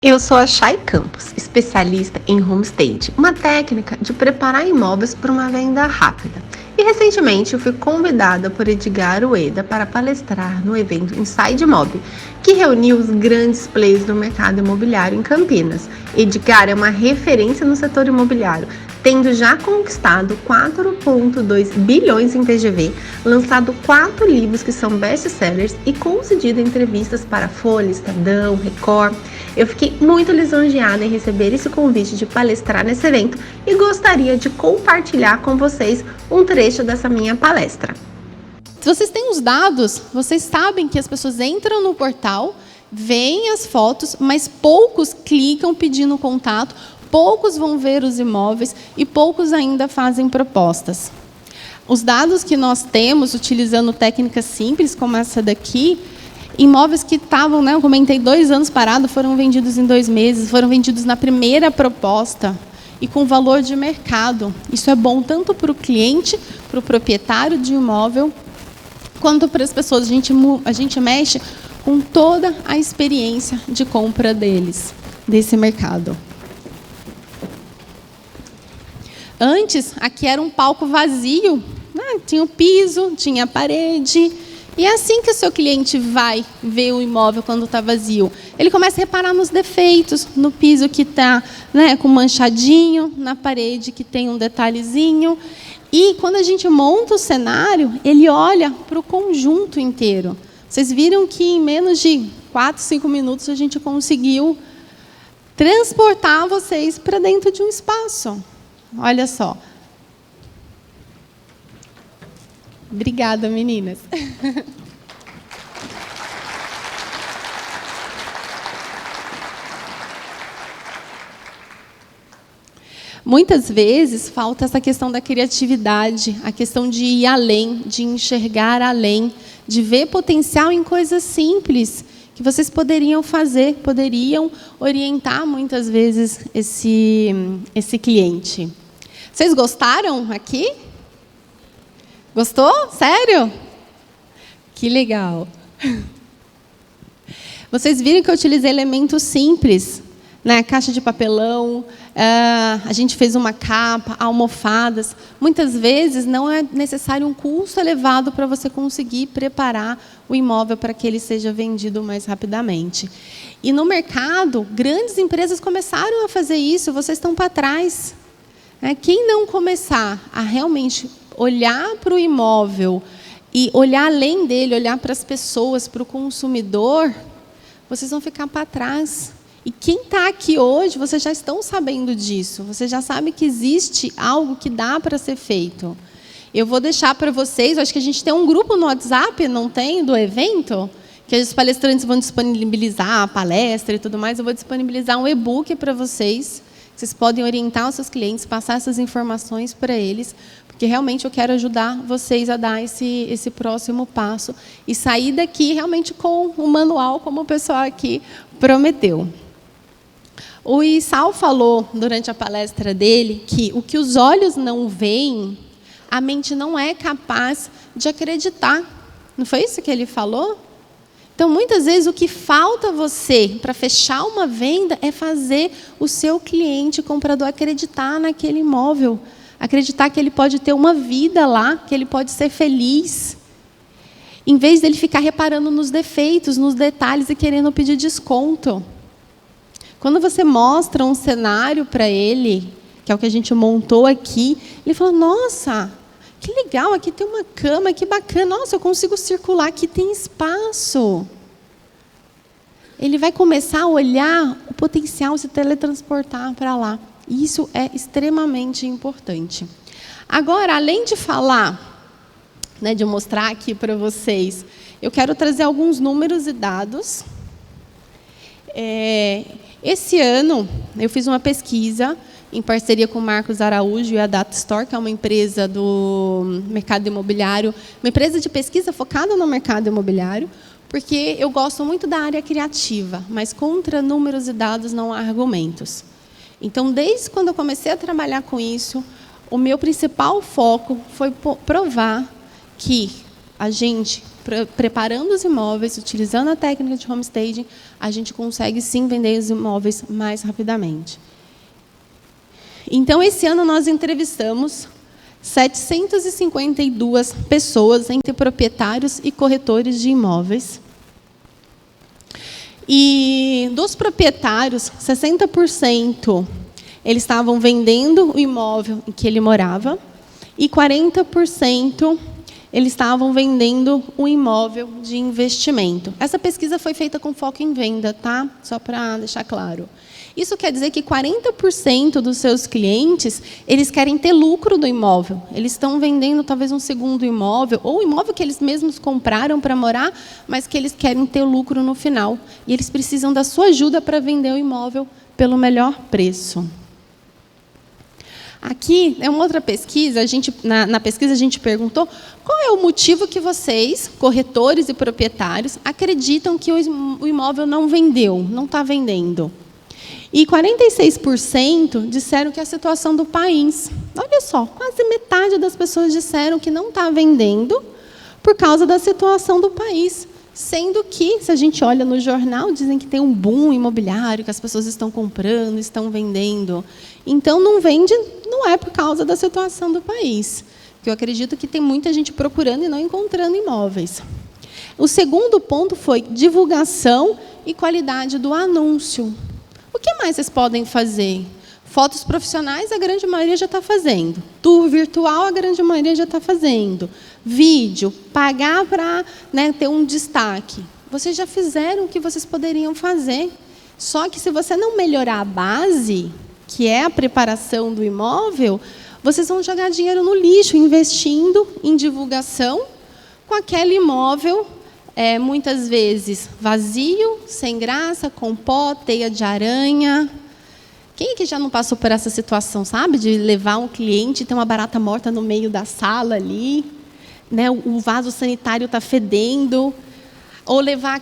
Eu sou a Chay Campos, especialista em homestaging, uma técnica de preparar imóveis para uma venda rápida. E recentemente eu fui convidada por Edgar Ueda para palestrar no evento Inside Mob, que reuniu os grandes players do mercado imobiliário em Campinas. Edgar é uma referência no setor imobiliário, tendo já conquistado 4,2 bilhões em VGV, lançado 4 livros que são best-sellers e concedido entrevistas para Folha, Estadão, Record. Eu fiquei muito lisonjeada em receber esse convite de palestrar nesse evento e gostaria de compartilhar com vocês um trecho dessa minha palestra. Se vocês têm os dados, vocês sabem que as pessoas entram no portal, veem as fotos, mas poucos clicam pedindo contato, poucos vão ver os imóveis e poucos ainda fazem propostas. Os dados que nós temos, utilizando técnicas simples como essa daqui, imóveis que estavam, eu comentei, 2 anos parados, foram vendidos em 2 meses, foram vendidos na primeira proposta e com valor de mercado. Isso é bom tanto para o cliente, para o proprietário de imóvel, quanto para as pessoas. A gente mexe com toda a experiência de compra deles, desse mercado. Antes, aqui era um palco vazio, tinha o piso, tinha a parede. E é assim que o seu cliente vai ver o imóvel quando está vazio. Ele começa a reparar nos defeitos, no piso que está com manchadinho, na parede que tem um detalhezinho. E quando a gente monta o cenário, ele olha para o conjunto inteiro. Vocês viram que em menos de 4, 5 minutos a gente conseguiu transportar vocês para dentro de um espaço. Olha só. Obrigada, meninas. Muitas vezes falta essa questão da criatividade, a questão de ir além, de enxergar além, de ver potencial em coisas simples que vocês poderiam fazer, poderiam orientar muitas vezes esse cliente. Vocês gostaram aqui? Gostou? Sério? Que legal. Vocês viram que eu utilizei elementos simples, caixa de papelão, a gente fez uma capa, almofadas. Muitas vezes não é necessário um custo elevado para você conseguir preparar o imóvel para que ele seja vendido mais rapidamente. E no mercado, grandes empresas começaram a fazer isso, vocês estão para trás. Quem não começar a realmente olhar para o imóvel e olhar além dele, olhar para as pessoas, para o consumidor, vocês vão ficar para trás. E quem está aqui hoje, vocês já estão sabendo disso. Vocês já sabem que existe algo que dá para ser feito. Eu vou deixar para vocês, acho que a gente tem um grupo no WhatsApp, não tem, do evento, que os palestrantes vão disponibilizar a palestra e tudo mais. Eu vou disponibilizar um e-book para vocês. Vocês podem orientar os seus clientes, passar essas informações para eles, porque realmente eu quero ajudar vocês a dar esse próximo passo e sair daqui realmente com o manual, como o pessoal aqui prometeu. O Issal falou, durante a palestra dele, que o que os olhos não veem, a mente não é capaz de acreditar. Não foi isso que ele falou? Então, muitas vezes, o que falta você para fechar uma venda é fazer o seu cliente comprador acreditar naquele imóvel, acreditar que ele pode ter uma vida lá, que ele pode ser feliz, em vez dele ficar reparando nos defeitos, nos detalhes e querendo pedir desconto. Quando você mostra um cenário para ele, que é o que a gente montou aqui, ele fala, nossa, que legal, aqui tem uma cama, que bacana, nossa, eu consigo circular, aqui tem espaço. Ele vai começar a olhar o potencial, se teletransportar para lá. Isso é extremamente importante. Agora, além de falar, de mostrar aqui para vocês, eu quero trazer alguns números e dados. Esse ano, eu fiz uma pesquisa em parceria com o Marcos Araújo e a Data Store, que é uma empresa do mercado imobiliário, uma empresa de pesquisa focada no mercado imobiliário, porque eu gosto muito da área criativa, mas contra números e dados não há argumentos. Então, desde quando eu comecei a trabalhar com isso, o meu principal foco foi provar que a gente preparando os imóveis, utilizando a técnica de homestaging, a gente consegue sim vender os imóveis mais rapidamente. Então, esse ano nós entrevistamos 752 pessoas, entre proprietários e corretores de imóveis. E dos proprietários, 60% eles estavam vendendo o imóvel em que ele morava e 40% eles estavam vendendo um imóvel de investimento. Essa pesquisa foi feita com foco em venda, tá? Só para deixar claro. Isso quer dizer que 40% dos seus clientes, eles querem ter lucro do imóvel. Eles estão vendendo talvez um segundo imóvel, ou imóvel que eles mesmos compraram para morar, mas que eles querem ter lucro no final. E eles precisam da sua ajuda para vender o imóvel pelo melhor preço. Aqui é uma outra pesquisa, na pesquisa a gente perguntou qual é o motivo que vocês, corretores e proprietários, acreditam que o imóvel não vendeu, não está vendendo. E 46% disseram que é a situação do país. Olha só, quase metade das pessoas disseram que não está vendendo por causa da situação do país. Sendo que, se a gente olha no jornal, dizem que tem um boom imobiliário, que as pessoas estão comprando, estão vendendo. Então, não vende, não é por causa da situação do país. Porque eu acredito que tem muita gente procurando e não encontrando imóveis. O segundo ponto foi divulgação e qualidade do anúncio. O que mais vocês podem fazer? Fotos profissionais, a grande maioria já está fazendo. Tour virtual, a grande maioria já está fazendo. Vídeo, pagar para, né, ter um destaque. Vocês já fizeram o que vocês poderiam fazer. Só que, se você não melhorar a base, que é a preparação do imóvel, vocês vão jogar dinheiro no lixo, investindo em divulgação com aquele imóvel, muitas vezes vazio, sem graça, com pó, teia de aranha. Quem é que já não passou por essa situação, sabe? De levar um cliente e ter uma barata morta no meio da sala ali, né? O vaso sanitário está fedendo. Ou levar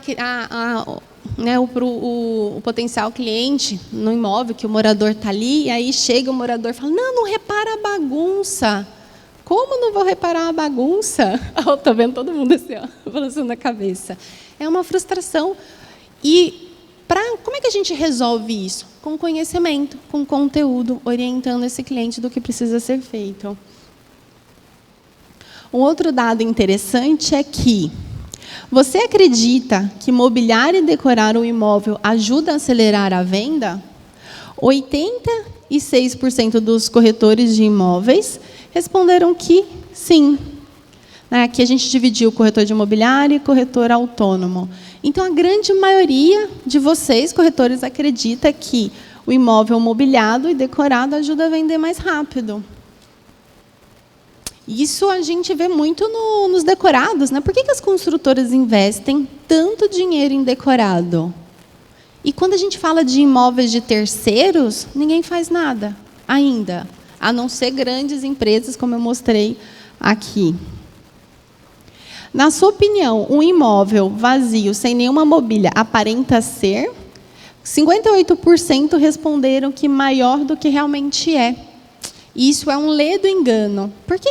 o potencial cliente no imóvel, que o morador está ali, e aí chega o morador e fala, não repara a bagunça. Como não vou reparar a bagunça? Estou vendo todo mundo assim, balançando na cabeça. É uma frustração. E como é que a gente resolve isso? Com conhecimento, com conteúdo, orientando esse cliente do que precisa ser feito. Um outro dado interessante é que você acredita que mobiliar e decorar um imóvel ajuda a acelerar a venda? 86% dos corretores de imóveis responderam que sim. Aqui a gente dividiu o corretor de imobiliário e corretor autônomo. Então, a grande maioria de vocês, corretores, acredita que o imóvel mobiliado e decorado ajuda a vender mais rápido. Isso a gente vê muito nos decorados, né? Por que as construtoras investem tanto dinheiro em decorado? E quando a gente fala de imóveis de terceiros, ninguém faz nada ainda, a não ser grandes empresas, como eu mostrei aqui. Na sua opinião, um imóvel vazio, sem nenhuma mobília, aparenta ser? 58% responderam que maior do que realmente é. Isso é um ledo engano. Por que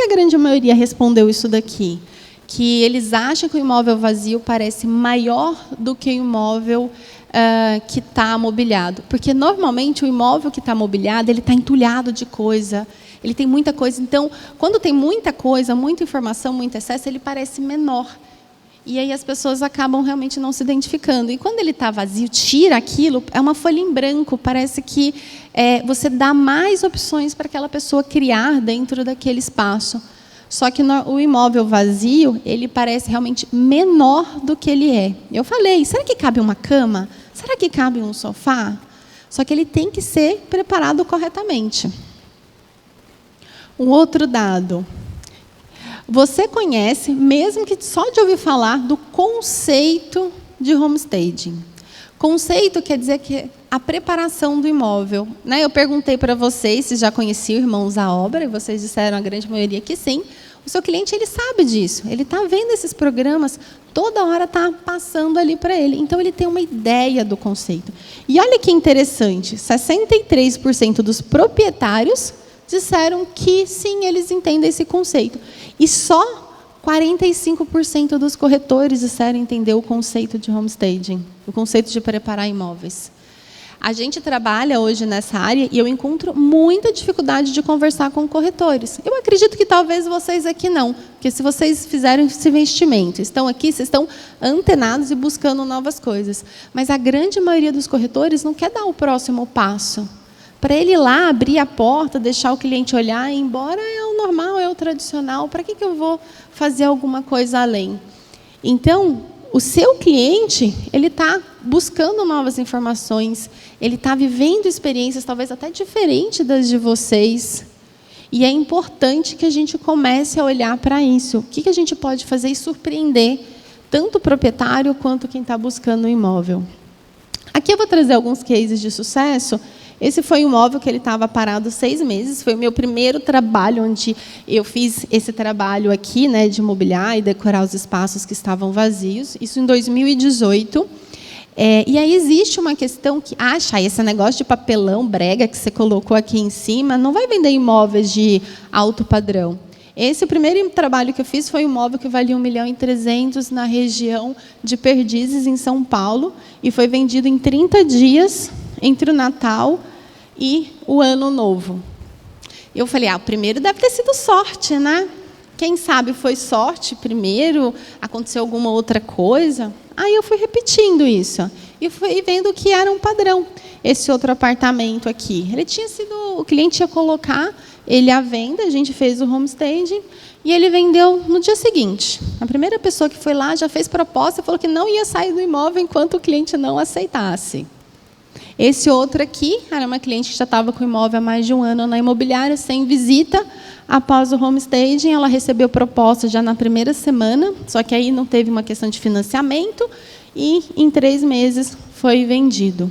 a grande maioria respondeu isso daqui? Que eles acham que o imóvel vazio parece maior do que o imóvel que está mobiliado. Porque, normalmente, o imóvel que está mobiliado, ele está entulhado de coisa, ele tem muita coisa. Então, quando tem muita coisa, muita informação, muito excesso, ele parece menor. E aí as pessoas acabam realmente não se identificando. E quando ele está vazio, tira aquilo, é uma folha em branco, parece que você dá mais opções para aquela pessoa criar dentro daquele espaço. Só que o imóvel vazio, ele parece realmente menor do que ele é. Eu falei, será que cabe uma cama? Será que cabe um sofá? Só que ele tem que ser preparado corretamente. Um outro dado. Você conhece, mesmo que só de ouvir falar, do conceito de homestaging. Conceito quer dizer que a preparação do imóvel. Né? Eu perguntei para vocês se já conheciam Irmãos à Obra, e vocês disseram, a grande maioria, que sim. O seu cliente, ele sabe disso. Ele está vendo esses programas, toda hora está passando ali para ele. Então, ele tem uma ideia do conceito. E olha que interessante, 63% dos proprietários disseram que sim, eles entendem esse conceito. E só 45% dos corretores disseram entender o conceito de homestaging, o conceito de preparar imóveis. A gente trabalha hoje nessa área e eu encontro muita dificuldade de conversar com corretores. Eu acredito que talvez vocês aqui não, porque se vocês fizeram esse investimento, estão aqui, vocês estão antenados e buscando novas coisas. Mas a grande maioria dos corretores não quer dar o próximo passo. Para ele ir lá, abrir a porta, deixar o cliente olhar e ir embora, é o normal, é o tradicional. Para que eu vou fazer alguma coisa além? Então, o seu cliente, ele está buscando novas informações, ele está vivendo experiências talvez até diferentes das de vocês. E é importante que a gente comece a olhar para isso. O que a gente pode fazer e surpreender tanto o proprietário quanto quem está buscando o imóvel. Aqui eu vou trazer alguns cases de sucesso. Esse foi um imóvel que ele estava parado 6 meses. Foi o meu primeiro trabalho, onde eu fiz esse trabalho aqui, né, de mobiliar e decorar os espaços que estavam vazios. Isso em 2018. E aí existe uma questão que, esse negócio de papelão brega que você colocou aqui em cima, não vai vender imóveis de alto padrão. Esse primeiro trabalho que eu fiz foi um imóvel que valia 1.300.000 na região de Perdizes, em São Paulo, e foi vendido em 30 dias, entre o Natal e o Ano Novo. Eu falei, o primeiro deve ter sido sorte, né? Quem sabe foi sorte primeiro, aconteceu alguma outra coisa. Aí eu fui repetindo isso. E fui vendo que era um padrão. Esse outro apartamento aqui, ele tinha sido, o cliente ia colocar ele à venda, a gente fez o homestaging, e ele vendeu no dia seguinte. A primeira pessoa que foi lá já fez proposta e falou que não ia sair do imóvel enquanto o cliente não aceitasse. Esse outro aqui era uma cliente que já estava com o imóvel há mais de 1 ano na imobiliária, sem visita. Após o homestaging, ela recebeu proposta já na primeira semana, só que aí não teve uma questão de financiamento, e em 3 meses foi vendido.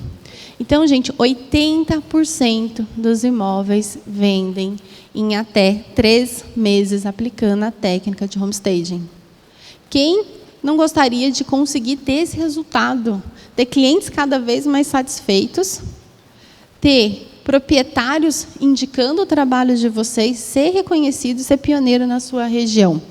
Então, gente, 80% dos imóveis vendem em até 3 meses aplicando a técnica de homestaging. Quem não gostaria de conseguir ter esse resultado? Ter clientes cada vez mais satisfeitos, ter proprietários indicando o trabalho de vocês, ser reconhecido e ser pioneiro na sua região.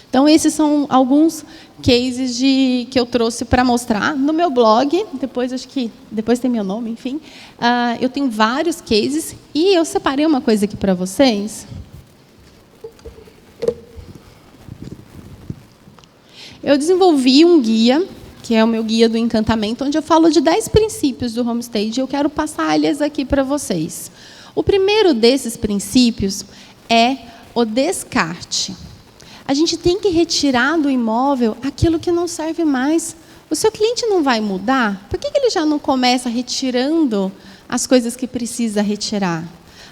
Então, esses são alguns cases que eu trouxe para mostrar no meu blog. Depois tem meu nome, enfim. Eu tenho vários cases e eu separei uma coisa aqui para vocês. Eu desenvolvi um guia, que é o meu guia do encantamento, onde eu falo de 10 princípios do homestaging, e eu quero passar eles aqui para vocês. O primeiro desses princípios é o descarte. A gente tem que retirar do imóvel aquilo que não serve mais. O seu cliente não vai mudar? Por que ele já não começa retirando as coisas que precisa retirar?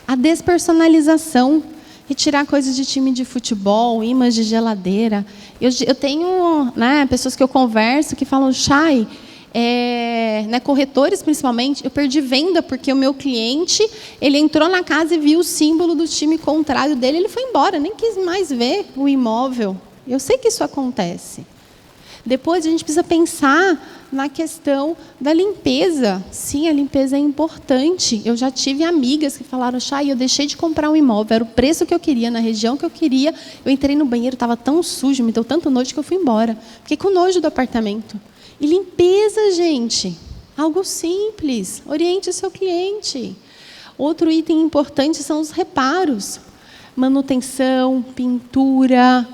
A despersonalização. Retirar coisas de time de futebol, imãs de geladeira. Eu tenho, pessoas que eu converso que falam, Chay, corretores principalmente, eu perdi venda porque o meu cliente, ele entrou na casa e viu o símbolo do time contrário dele, ele foi embora, nem quis mais ver o imóvel. Eu sei que isso acontece. Depois a gente precisa pensar na questão da limpeza. Sim, a limpeza é importante. Eu já tive amigas que falaram, Chay, eu deixei de comprar um imóvel, era o preço que eu queria, na região que eu queria. Eu entrei no banheiro, estava tão sujo, me deu tanto nojo que eu fui embora. Fiquei com nojo do apartamento. E limpeza, gente, algo simples. Oriente o seu cliente. Outro item importante são os reparos. Manutenção, pintura,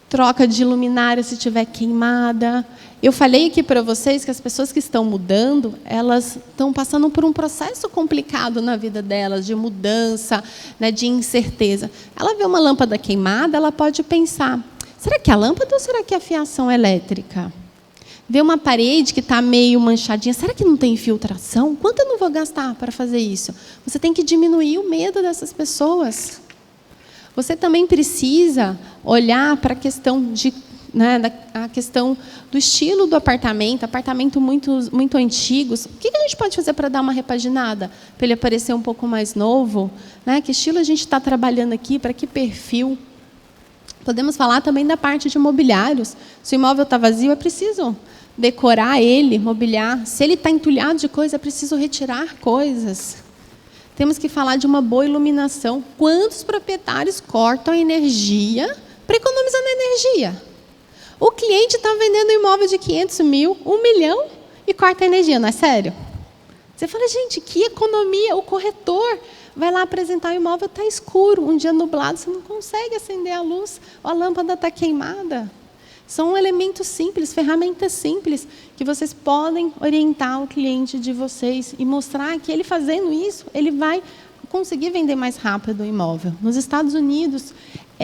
troca de luminária se tiver queimada. Eu falei aqui para vocês que as pessoas que estão mudando, elas estão passando por um processo complicado na vida delas, de mudança, de incerteza. Ela vê uma lâmpada queimada, ela pode pensar, será que é a lâmpada ou será que é a fiação elétrica? Vê uma parede que está meio manchadinha, será que não tem infiltração? Quanto eu não vou gastar para fazer isso? Você tem que diminuir o medo dessas pessoas. Você também precisa olhar para a questão a questão do estilo do apartamento muito antigos. O que a gente pode fazer para dar uma repaginada? Para ele parecer um pouco mais novo? Que estilo a gente está trabalhando aqui? Para que perfil? Podemos falar também da parte de mobiliários. Se o imóvel está vazio, é preciso decorar ele, mobiliar. Se ele está entulhado de coisa, é preciso retirar coisas. Temos que falar de uma boa iluminação. Quantos proprietários cortam a energia para economizar na energia. O cliente está vendendo um imóvel de 500 mil, 1 milhão e corta a energia, não é sério? Você fala, gente, que economia, o corretor vai lá apresentar o imóvel, está escuro, um dia nublado, você não consegue acender a luz, a lâmpada está queimada. São elementos simples, ferramentas simples, que vocês podem orientar o cliente de vocês e mostrar que ele fazendo isso, ele vai conseguir vender mais rápido o imóvel. Nos Estados Unidos,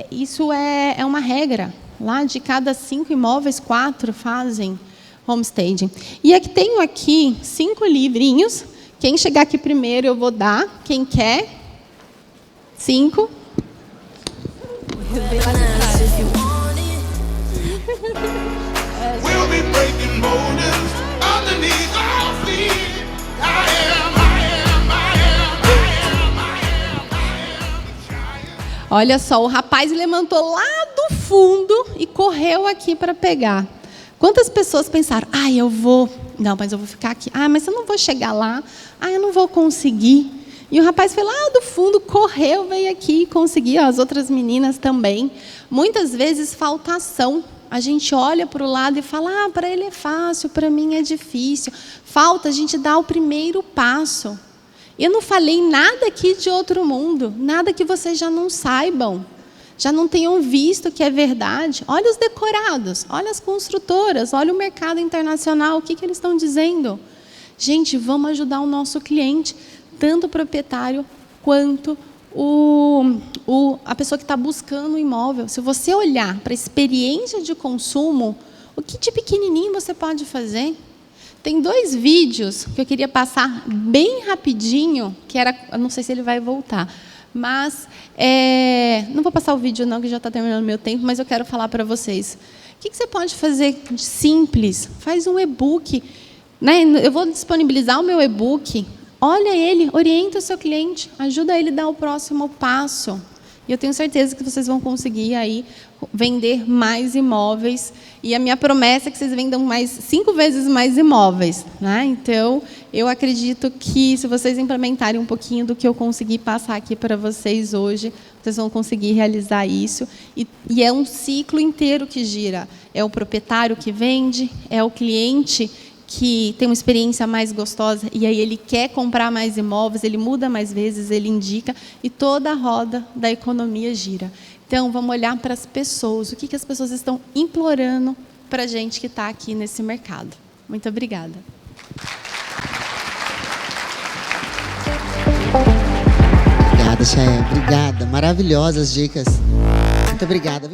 isso é uma regra. Lá de cada 5 imóveis, 4 fazem homestaging. E aqui tenho aqui 5 livrinhos. Quem chegar aqui primeiro eu vou dar. Quem quer? 5. Olha só, o rapaz levantou lá do fundo e correu aqui para pegar. Quantas pessoas pensaram, eu vou... Não, mas eu vou ficar aqui. Mas eu não vou chegar lá. Eu não vou conseguir. E o rapaz foi lá do fundo, correu, veio aqui e conseguiu. As outras meninas também. Muitas vezes, falta ação. A gente olha para o lado e fala, para ele é fácil, para mim é difícil. Falta a gente dar o primeiro passo. Eu não falei nada aqui de outro mundo, nada que vocês já não saibam, já não tenham visto que é verdade. Olha os decorados, olha as construtoras, olha o mercado internacional, o que eles estão dizendo. Gente, vamos ajudar o nosso cliente, tanto o proprietário quanto a pessoa que está buscando o imóvel. Se você olhar para a experiência de consumo, o que de pequenininho você pode fazer? Tem 2 vídeos que eu queria passar bem rapidinho, que era, eu não sei se ele vai voltar, mas não vou passar o vídeo não, que já está terminando o meu tempo, mas eu quero falar para vocês. O que você pode fazer de simples? Faz um e-book, né? Eu vou disponibilizar o meu e-book. Olha ele, orienta o seu cliente, ajuda ele a dar o próximo passo. E eu tenho certeza que vocês vão conseguir aí vender mais imóveis. E a minha promessa é que vocês vendam 5 vezes mais imóveis, né? Então, eu acredito que se vocês implementarem um pouquinho do que eu consegui passar aqui para vocês hoje, vocês vão conseguir realizar isso. E é um ciclo inteiro que gira. É o proprietário que vende, é o cliente que tem uma experiência mais gostosa e aí ele quer comprar mais imóveis, ele muda mais vezes, ele indica e toda a roda da economia gira. Então, vamos olhar para as pessoas, o que as pessoas estão implorando para a gente que está aqui nesse mercado. Muito obrigada. Obrigada, Chay. Obrigada. Maravilhosas dicas. Muito obrigada.